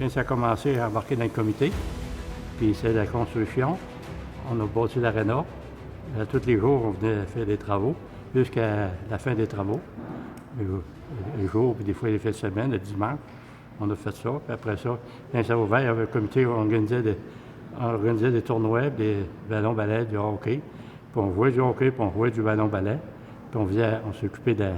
quand ça a commencé à embarquer dans le comité, puis c'est la construction, on a bâti l'aréna. Tous les jours, on venait faire des travaux, jusqu'à la fin des travaux. Les jours, puis des fois les fins de semaine, le dimanche, on a fait ça. Puis après ça, quand ça a ouvert, il y avait un comité où on organisait des tournois, des ballons-balais, du hockey. Puis on jouait du hockey, puis on jouait du ballon-balais. Puis on s'occupait de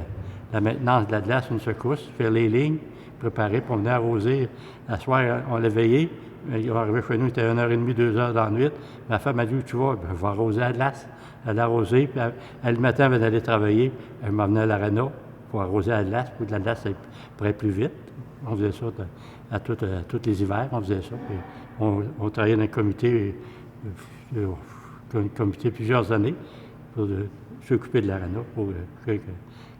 la maintenance de la glace, une secousse, faire les lignes, préparer, puis on venait arroser. À soir, on l'a veillé. Il va arriver chez nous, il était 1h30, 2h dans la nuit. Ma femme a dit, où tu vas? Ben, je vais arroser la glace. Elle a arrosé, puis le matin, elle venait d'aller travailler. Elle m'emmenait à l'aréna pour arroser la glace, pour que la glace pourrait plus vite. On faisait ça à tous les hivers, on faisait ça. Puis on travaillait dans le comité plusieurs années pour s'occuper de l'aréna, pour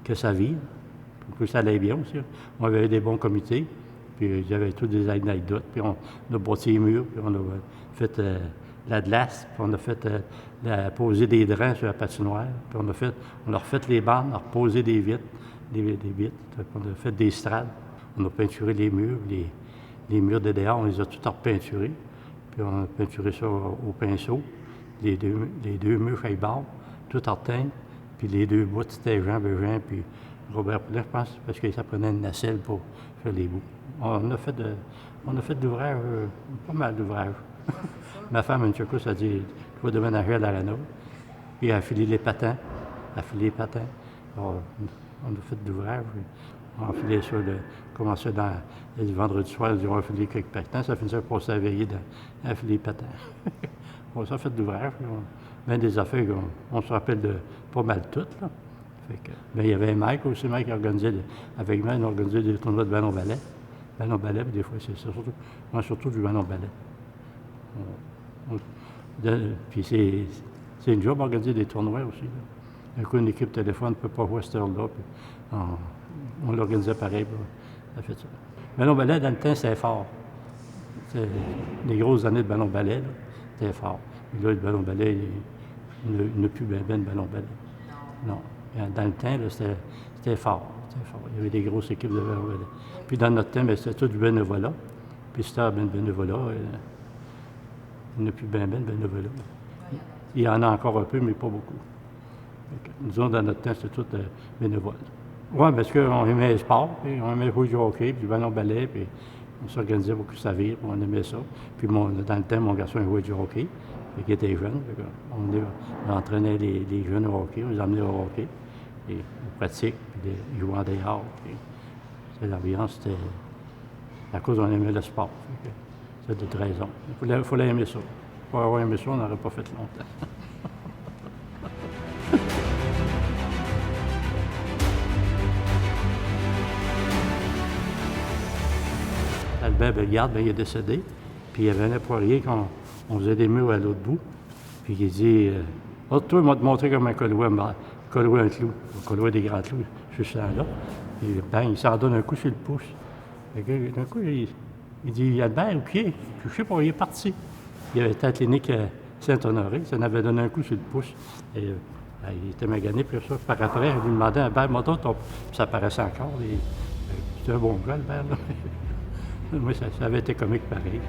que ça vive, pour que ça allait bien aussi. On avait des bons comités, puis il y avait toutes des anecdotes, puis on a bâti les murs, puis on a fait la glace, puis on a fait poser des drains sur la patinoire, puis on a refait les bandes, on a reposé des vitres, on a fait des strades, on a peinturé les murs, les murs de dehors, on les a tout repeinturés, puis on a peinturé ça au pinceau, les deux murs Feuille-Barre, tout en teint, puis les deux bouts, c'était Jean Bégin, puis Robert Poulin, je pense, parce que ça prenait une nacelle pour faire les bouts. On a fait de l'ouvrage, pas mal d'ouvrages. Ma femme, une secousse, a dit, je vais déménager à l'aréna. Puis elle a filé les patins. Alors, on a fait de l'ouvrage. On a filé ça, commençait dans le vendredi soir, on a filé quelques patins. Ça finissait par passer à veiller à filer les patins. On a fait de l'ouvrage. Bien des affaires, on se rappelle de pas mal toutes, là. Mais il y avait Mike aussi, Mike qui organisait, avec moi, on organisait des tournois de ballon-ballet. Ballon-ballet, puis des fois, c'est surtout du ballon-ballet. Puis c'est une job d'organiser des tournois aussi. Là. Un coup, une équipe téléphone ne peut pas voir cette heure-là, puis on l'organisait pareil. Ça fait ça. Ballon-ballet, dans le temps, c'était fort. Les grosses années de ballon-ballet, c'était fort. Et là, le ballon-ballet, il n'a plus bien de ballon-ballet. Non. Dans le temps, là, c'était fort. Il y avait des grosses équipes de ballon-ballet. Puis dans notre temps, c'était tout du bénévolat. Puis c'était ben bénévolat. Il n'y a plus bien de bénévolat. Il y en a encore un peu, mais pas beaucoup. Nous autres, dans notre temps, c'était tout bénévole. Oui, parce qu'on aimait le sport, puis on aimait jouer du hockey, puis du ballon-ballet, puis on s'organisait pour que ça vire, puis on aimait ça. Puis dans le temps, mon garçon jouait du hockey, puis il était jeune. On entraînait les jeunes au hockey, on les emmenait au hockey, et on pratique, puis ils jouaient en dehors. L'ambiance, c'était à cause qu'on aimait le sport. C'est de toute raison. Il fallait aimer ça. Pour avoir aimé ça, on n'aurait pas fait longtemps. Albert Bellegarde, il est décédé. Puis il y avait un poirier qu'on faisait des murs à l'autre bout. Puis il dit toi, il m'a montré comme un colouer un clou. Un colouer des grands clous, juste là. Et ben, il s'en donne un coup sur le pouce. D'un coup, il dit Albert, au pied. Je sais pas, il est parti. Il avait été à la clinique Saint-Honoré, ça m'avait donné un coup sur le pouce. Et il était magané, puis ça. Par après, je lui demandais Albert, moi, ça paraissait encore. C'était un bon gars, Albert. Moi, ça avait été comique pareil.